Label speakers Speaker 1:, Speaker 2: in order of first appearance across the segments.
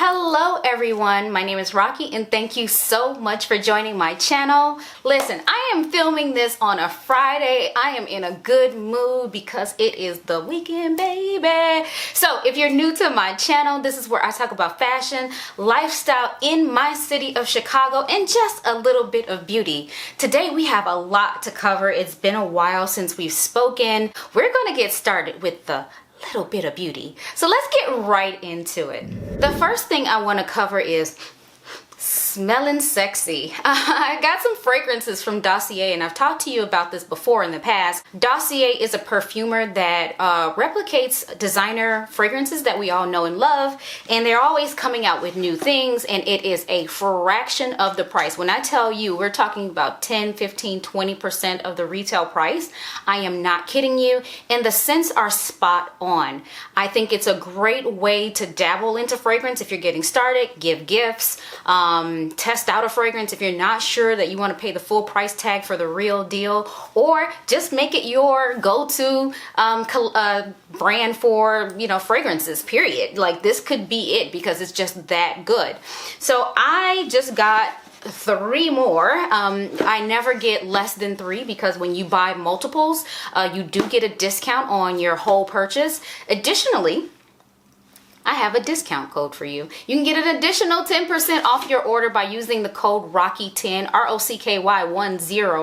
Speaker 1: Hello everyone, my name is Rocky and thank you so much for joining my channel. Listen, I am filming this on a Friday. I am in a good mood because it is the weekend, baby. So if you're new to my channel, this is where I talk about fashion, lifestyle in my city of Chicago, and just a little bit of beauty. Today we have a lot to cover. It's been a while since we've spoken. We're gonna get started with the little bit of beauty. So let's get right into it. The first thing I want to cover is smelling sexy. I got some fragrances from Dossier, and I've talked to you about this before in the past. Dossier is a perfumer that replicates designer fragrances that we all know and love, and they're always coming out with new things, and it is a fraction of the price. When I tell you we're talking about 10, 15, 20% of the retail price, I am not kidding you, and the scents are spot on. I think it's a great way to dabble into fragrance if you're getting started, give gifts, test out a fragrance if you're not sure that you want to pay the full price tag for the real deal, or just make it your go-to brand for, you know, fragrances, period. Like, this could be it because it's just that good. So I just got 3 more. I never get less than 3 because when you buy multiples, you do get a discount on your whole purchase. Additionally, I have a discount code for you. You can get an additional 10% off your order by using the code ROCKY10, ROCKY10.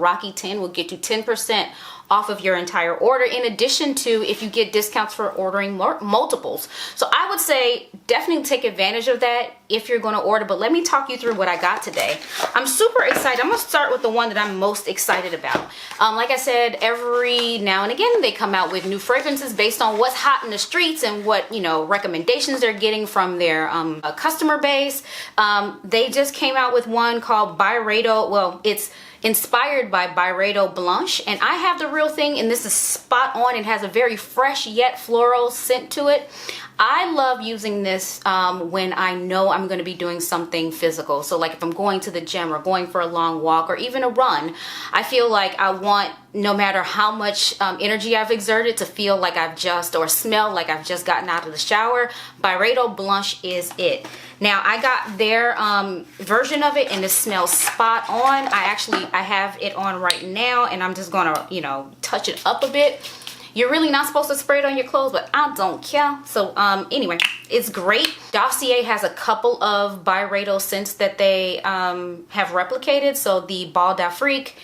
Speaker 1: Rocky10 will get you 10% off of your entire order, in addition to if you get discounts for ordering multiples. So I would say definitely take advantage of that if you're going to order, but let me talk you through what I got today. I'm super excited. I'm going to start with the one that I'm most excited about. Like I said, every now and again they come out with new fragrances based on what's hot in the streets and what, you know, recommendations they're getting from their customer base. They just came out with one called Byredo. Well, it's inspired by Byredo Blanche, and I have the real thing, and this is spot on. It has a very fresh yet floral scent to it. I love using this when I know I'm going to be doing something physical. So like if I'm going to the gym or going for a long walk or even a run, I feel like I want, no matter how much energy I've exerted, to feel like I've just, or smell like I've just gotten out of the shower. Byredo Blanche is it. Now I got their version of it and it smells spot on. I have it on right now, and I'm just gonna, you know, touch it up a bit. You're really not supposed to spray it on your clothes, but I don't care. So anyway, it's great. Dossier has a couple of Byredo scents that they have replicated. So the Bal d'Afrique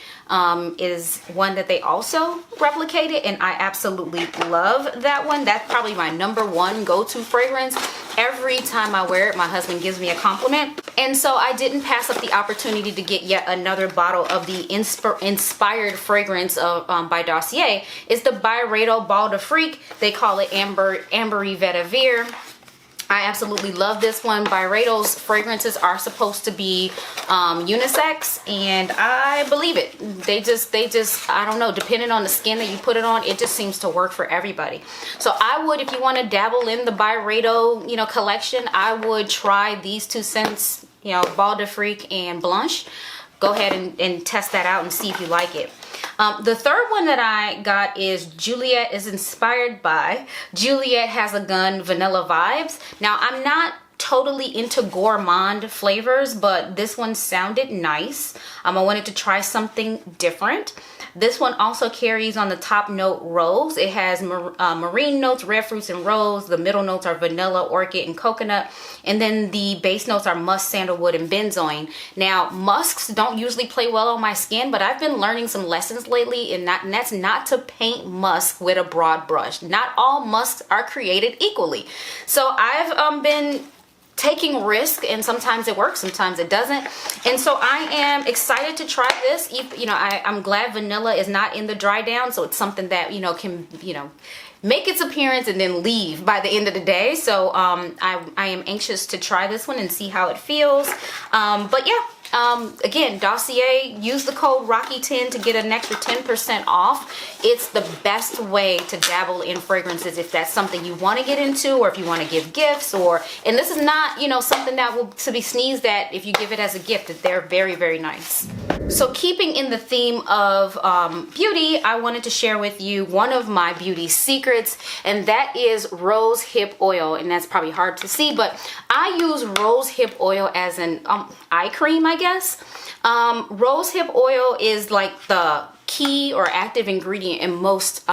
Speaker 1: is one that they also replicated, and I absolutely love that one. That's probably my #1 go-to fragrance. Every time I wear it, my husband gives me a compliment, and so I didn't pass up the opportunity to get yet another bottle of the inspired fragrance of by Dossier. It's the Byredo Bal d'Afrique. They call it Ambery Vetiver. I absolutely love this one. Byredo's fragrances are supposed to be unisex, and I believe it. They just, I don't know, depending on the skin that you put it on, it just seems to work for everybody. So I would, if you want to dabble in the Byredo, you know, collection, I would try these 2 scents, you know, Bal d'Afrique and Blanche. Go ahead and test that out and see if you like it. The third one that I got is Juliet is inspired by. Juliet Has a Gun Vanilla Vibes. Now, I'm not totally into gourmand flavors, but this one sounded nice. I wanted to try something different. This one also carries on the top note rose. It has marine notes, red fruits, and rose. The middle notes are vanilla, orchid, and coconut. And then the base notes are musk, sandalwood, and benzoin. Now, musks don't usually play well on my skin, but I've been learning some lessons lately, and that's not to paint musk with a broad brush. Not all musks are created equally. So I've been taking risk, and sometimes it works, sometimes it doesn't, and so I am excited to try this. You know, I'm glad vanilla is not in the dry down, so it's something that, you know, can, you know, make its appearance and then leave by the end of the day. So I am anxious to try this one and see how it feels. But yeah, again, Dossier, use the code ROCKY10 to get an extra 10% off. It's the best way to dabble in fragrances if that's something you want to get into, or if you want to give gifts, and this is not, you know, something that will to be sneezed at if you give it as a gift. They're very, very nice. So keeping in the theme of beauty, I wanted to share with you one of my beauty secrets, and that is rose hip oil. And that's probably hard to see, but I use rose hip oil as an eye cream, I guess. Rose hip oil is like the key or active ingredient in most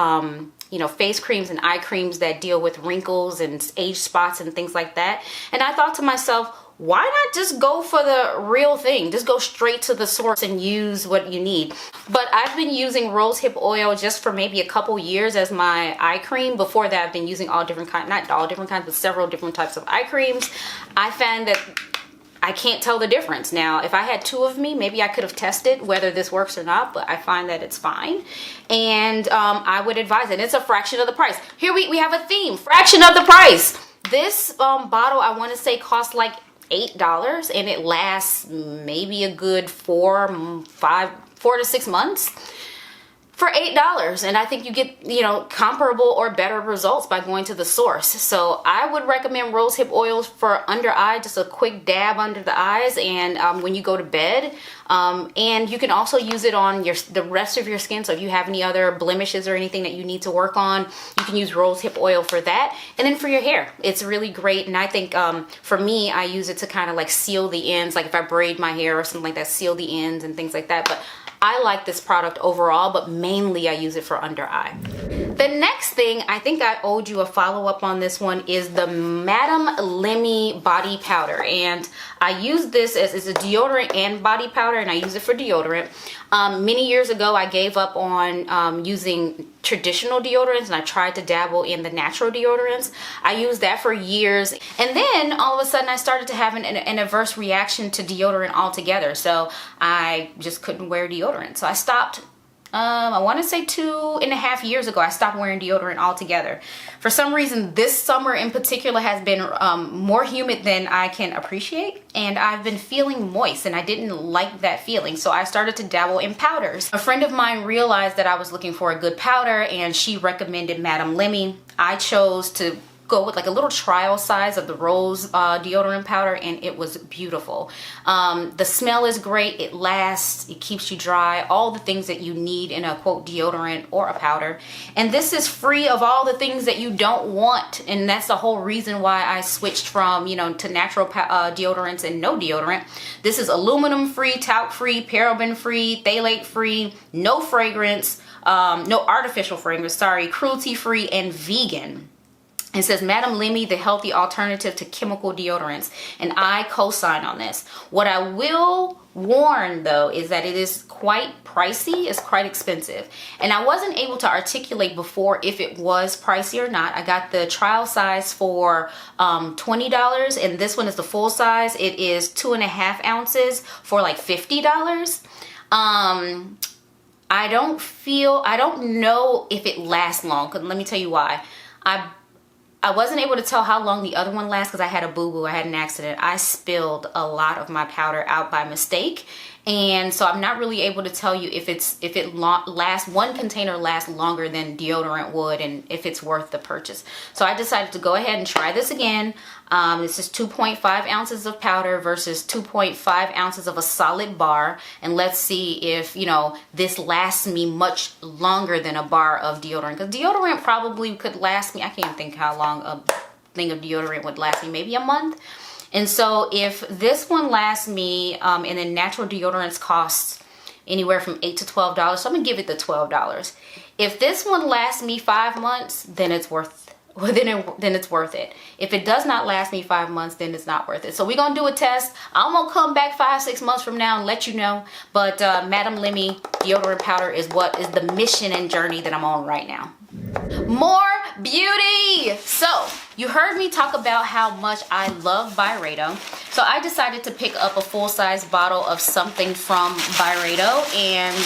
Speaker 1: you know, face creams and eye creams that deal with wrinkles and age spots and things like that. And I thought to myself, why not just go for the real thing? Just go straight to the source and use what you need. But I've been using rose hip oil just for maybe a couple years as my eye cream. Before that, I've been using all different kinds, not all different kinds, but several different types of eye creams. I found that I can't tell the difference. Now, if I had two of me, maybe I could have tested whether this works or not, but I find that it's fine. And I would advise it. It's a fraction of the price. Here we have a theme, fraction of the price. This bottle, I want to say, costs like $8, and it lasts maybe a good 4 to 6 months for $8. And I think you get, you know, comparable or better results by going to the source. So I would recommend rose hip oils for under eye, just a quick dab under the eyes, and when you go to bed. And you can also use it on the rest of your skin. So if you have any other blemishes or anything that you need to work on, you can use rose hip oil for that. And then for your hair, it's really great. And I think for me, I use it to kind of like seal the ends. Like if I braid my hair or something like that, seal the ends and things like that. But I like this product overall, but mainly I use it for under eye. The next thing, I think I owed you a follow-up on this one, is the Madame Lemmy body powder. And I use this as a deodorant and body powder, and I use it for deodorant. Many years ago, I gave up on using traditional deodorants, and I tried to dabble in the natural deodorants. I used that for years, and then all of a sudden I started to have an adverse reaction to deodorant altogether. So I just couldn't wear deodorant. So I stopped. I want to say 2.5 years ago, I stopped wearing deodorant altogether. For some reason, this summer in particular has been more humid than I can appreciate, and I've been feeling moist, and I didn't like that feeling, so I started to dabble in powders. A friend of mine realized that I was looking for a good powder, and she recommended Madame Lemmy. I chose to go with like a little trial size of the rose deodorant powder, and it was beautiful. The smell is great, it lasts, it keeps you dry, all the things that you need in a quote deodorant or a powder. And this is free of all the things that you don't want, and that's the whole reason why I switched from, you know, to natural deodorants and no deodorant. This is aluminum free, talc free, paraben free, phthalate free, no fragrance, no artificial fragrance, sorry, cruelty free, and vegan. It says Madame Lemmy, the healthy alternative to chemical deodorants, and I co-sign on this. What I will warn though is that it is quite pricey, it's quite expensive, and I wasn't able to articulate before if it was pricey or not. I got the trial size for $20, and this one is the full size. It is 2.5 ounces for like $50. I don't know if it lasts long, because let me tell you why. I wasn't able to tell how long the other one lasts because I had a boo-boo, I had an accident. I spilled a lot of my powder out by mistake. And so I'm not really able to tell you if it lasts, one container lasts longer than deodorant would, and if it's worth the purchase. So I decided to go ahead and try this again. This is 2.5 ounces of powder versus 2.5 ounces of a solid bar. And let's see if, you know, this lasts me much longer than a bar of deodorant. Because deodorant probably could last me, I can't think how long a thing of deodorant would last me, maybe a month. And so if this one lasts me, and then natural deodorants cost anywhere from $8 to $12, so I'm gonna give it the $12. If this one lasts me 5 months, then it's worth then it's worth it. If it does not last me 5 months, then it's not worth it. So we're gonna do a test. I'm gonna come back 5-6 months from now and let you know. But Madame Lemmy deodorant powder is what is the mission and journey that I'm on right now. More beauty. So you heard me talk about how much I love Byredo. So I decided to pick up a full-size bottle of something from Byredo, and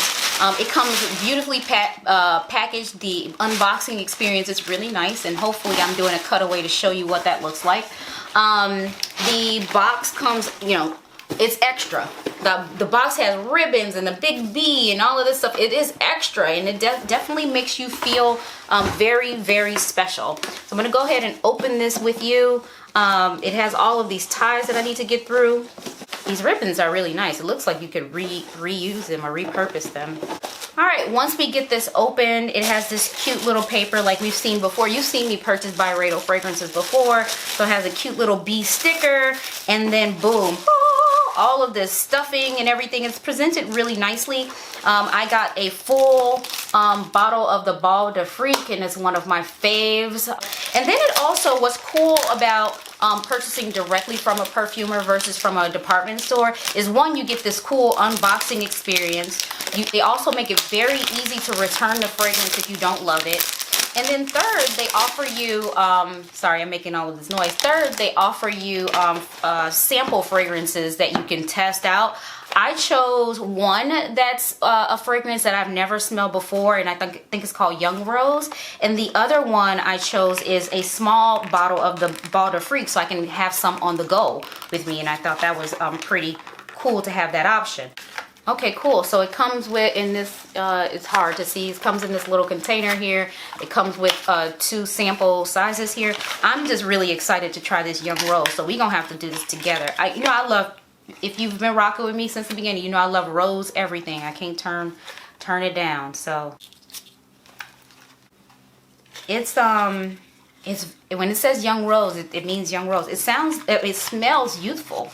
Speaker 1: it comes beautifully packaged. The unboxing experience is really nice, and hopefully I'm doing a cutaway to show you what that looks like. The box comes, you know, it's extra. The box has ribbons and a big B and all of this stuff. It is extra, and it definitely makes you feel very, very special. So I'm gonna go ahead and open this with you. It has all of these ties that I need to get through. These ribbons are really nice. It looks like you could reuse them or repurpose them. All right, once we get this open, it has this cute little paper like we've seen before. You've seen me purchase Byredo fragrances before. So it has a cute little bee sticker, and then boom, all of this stuffing and everything. It's presented really nicely. I got a full bottle of the Bal de Freak, and it's one of my faves. And then it also, what's cool about purchasing directly from a perfumer versus from a department store is, one, you get this cool unboxing experience. They also make it very easy to return the fragrance if you don't love it. And then third, they offer you, sorry, I'm making all of this noise. Third, they offer you sample fragrances that you can test out. I chose one that's a fragrance that I've never smelled before, and I think it's called Young Rose. And the other one I chose is a small bottle of the Bal de Freak, so I can have some on the go with me. And I thought that was pretty cool to have that option. Okay, cool. So it comes with, in this, it's hard to see, it comes in this little container here. It comes with 2 sample sizes here. I'm just really excited to try this Young Rose, so we're gonna have to do this together. I love, if you've been rocking with me since the beginning, you know I love rose everything. I can't turn it down. So it's when it says Young Rose, it means Young Rose. It smells youthful.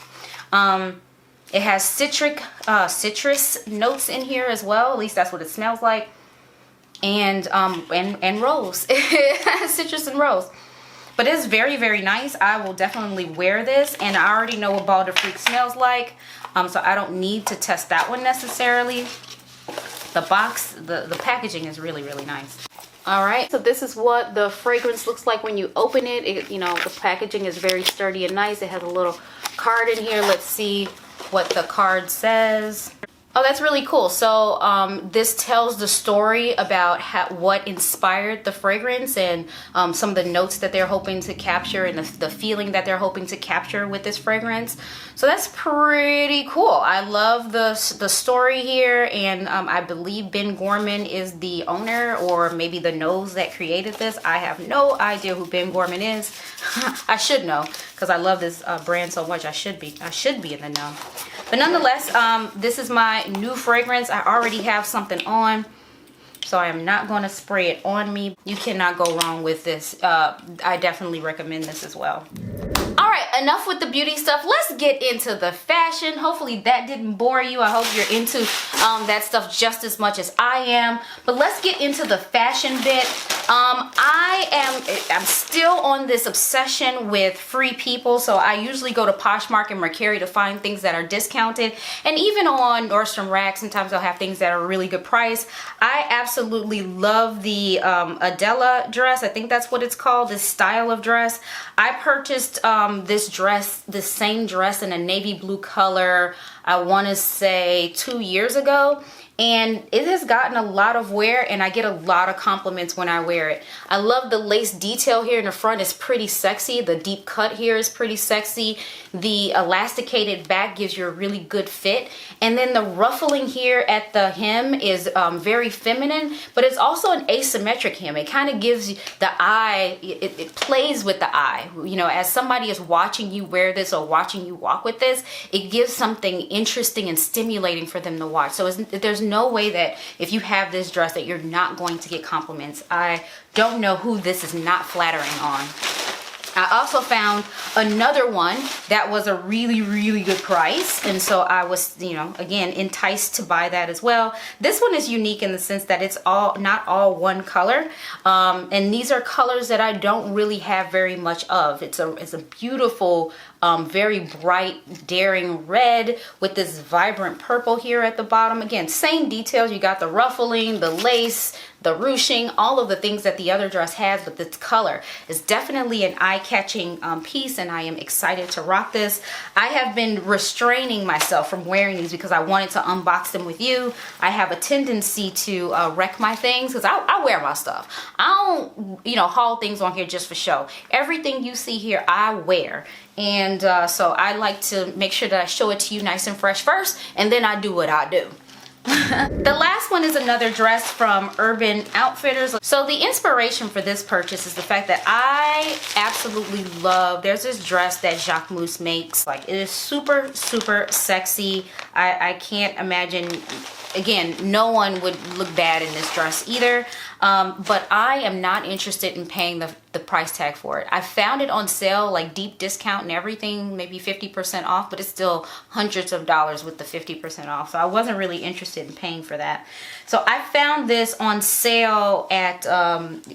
Speaker 1: It has citrus notes in here as well. At least that's what it smells like. And rose. Citrus and rose. But it's very, very nice. I will definitely wear this. And I already know what Bal de Freak smells like. So I don't need to test that one necessarily. The box, the packaging is really, really nice. All right, so this is what the fragrance looks like when you open it. You know, the packaging is very sturdy and nice. It has a little card in here. Let's see what the card says. Oh, that's really cool. So this tells the story about what inspired the fragrance, and some of the notes that they're hoping to capture, and the feeling that they're hoping to capture with this fragrance. So that's pretty cool. I love the story here, and I believe Ben Gorman is the owner, or maybe the nose that created this. I have no idea who Ben Gorman is. I should know, because I love this brand so much. I should be in the know. But nonetheless, this is my new fragrance. I already have something on, so I am not going to spray it on me. You cannot go wrong with this. I definitely recommend this as well. All right, enough with the beauty stuff. Let's get into the fashion. Hopefully that didn't bore you. I hope you're into that stuff just as much as I am. But let's get into the fashion bit. I'm still on this obsession with Free People, so I usually go to Poshmark and Mercari to find things that are discounted, and even on Nordstrom Rack sometimes they'll have things that are really good price. I absolutely love the Adela dress. I think that's what it's called, this style of dress. I purchased this same dress in a navy blue color, I want to say 2 years ago. And it has gotten a lot of wear, and I get a lot of compliments when I wear it. I love the lace detail here in the front. It's pretty sexy. The deep cut here is pretty sexy. The elasticated back gives you a really good fit. And then the ruffling here at the hem is very feminine, but it's also an asymmetric hem. It kind of gives you the eye, it plays with the eye. You know, as somebody is watching you wear this or watching you walk with this, it gives something interesting and stimulating for them to watch. So there's no way that if you have this dress that you're not going to get compliments. I don't know who this is not flattering on. I also found another one that was a really, really good price, and so I was, you know, again, enticed to buy that as well. This one is unique in the sense that it's not all one color, and these are colors that I don't really have very much of. It's a beautiful, very bright, daring red with this vibrant purple here at the bottom. Again, same details. You got the ruffling, the lace, the ruching, all of the things that the other dress has, but this color is definitely an eye-catching piece, and I am excited to rock this. I have been restraining myself from wearing these because I wanted to unbox them with you. I have a tendency to wreck my things because I wear my stuff. I don't, you know, haul things on here just for show. Everything you see here, I wear. And so I like to make sure that I show it to you nice and fresh first, and then I do what I do. The last one is another dress from Urban Outfitters. So the inspiration for this purchase is the fact that I absolutely love, there's this dress that Jacquemus makes. Like, it is super, super sexy. I can't imagine, again, no one would look bad in this dress either. But I am not interested in paying the price tag for it. I found it on sale, like deep discount and everything, maybe 50% off, but it's still hundreds of dollars with the 50% off. So I wasn't really interested in paying for that. So I found this on sale at,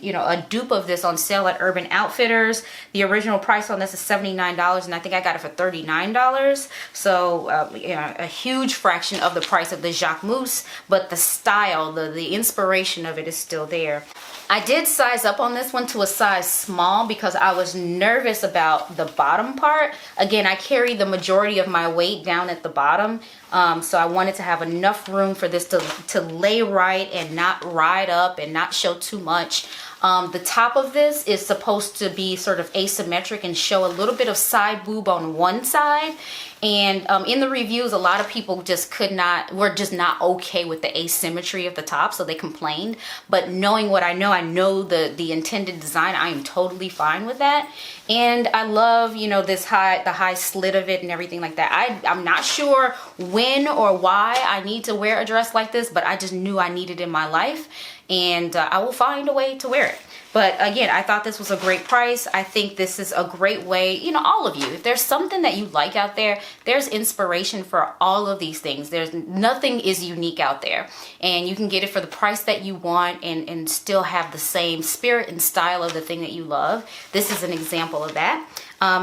Speaker 1: you know, a dupe of this on sale at Urban Outfitters. The original price on this is $79, and I think I got it for $39. So, you know, a huge fraction of the price of the Jacquemus, but the style, the inspiration of it is still there. I did size up on this one to a size small because I was nervous about the bottom part. Again, I carry the majority of my weight down at the bottom, so I wanted to have enough room for this to lay right and not ride up and not show too much. The top of this is supposed to be sort of asymmetric and show a little bit of side boob on one side. And in the reviews, a lot of people just were just not okay with the asymmetry of the top, so they complained. But knowing what I know the intended design, I am totally fine with that. And I love, you know, the high slit of it and everything like that. I'm not sure when or why I need to wear a dress like this, but I just knew I needed it in my life, and I will find a way to wear it. But again, I thought this was a great price. I think this is a great way, you know, all of you, if there's something that you like out there, there's inspiration for all of these things. There's nothing is unique out there, and you can get it for the price that you want and still have the same spirit and style of the thing that you love. This is an example of that.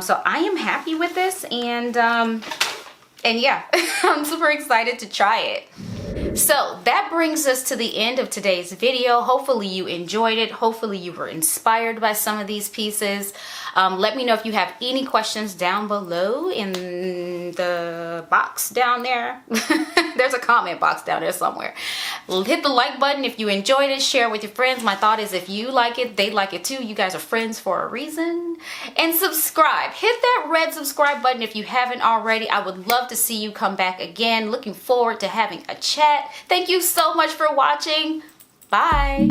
Speaker 1: So I am happy with this, and yeah, I'm super excited to try it. So that brings us to the end of today's video. Hopefully you enjoyed it. Hopefully you were inspired by some of these pieces. Let me know if you have any questions down below in the box down there. There's a comment box down there somewhere. Hit the like button if you enjoyed it. Share it with your friends. My thought is if you like it, they like it too. You guys are friends for a reason. And subscribe. Hit that red subscribe button if you haven't already. I would love to see you come back again. Looking forward to having a chat. Thank you so much for watching. Bye.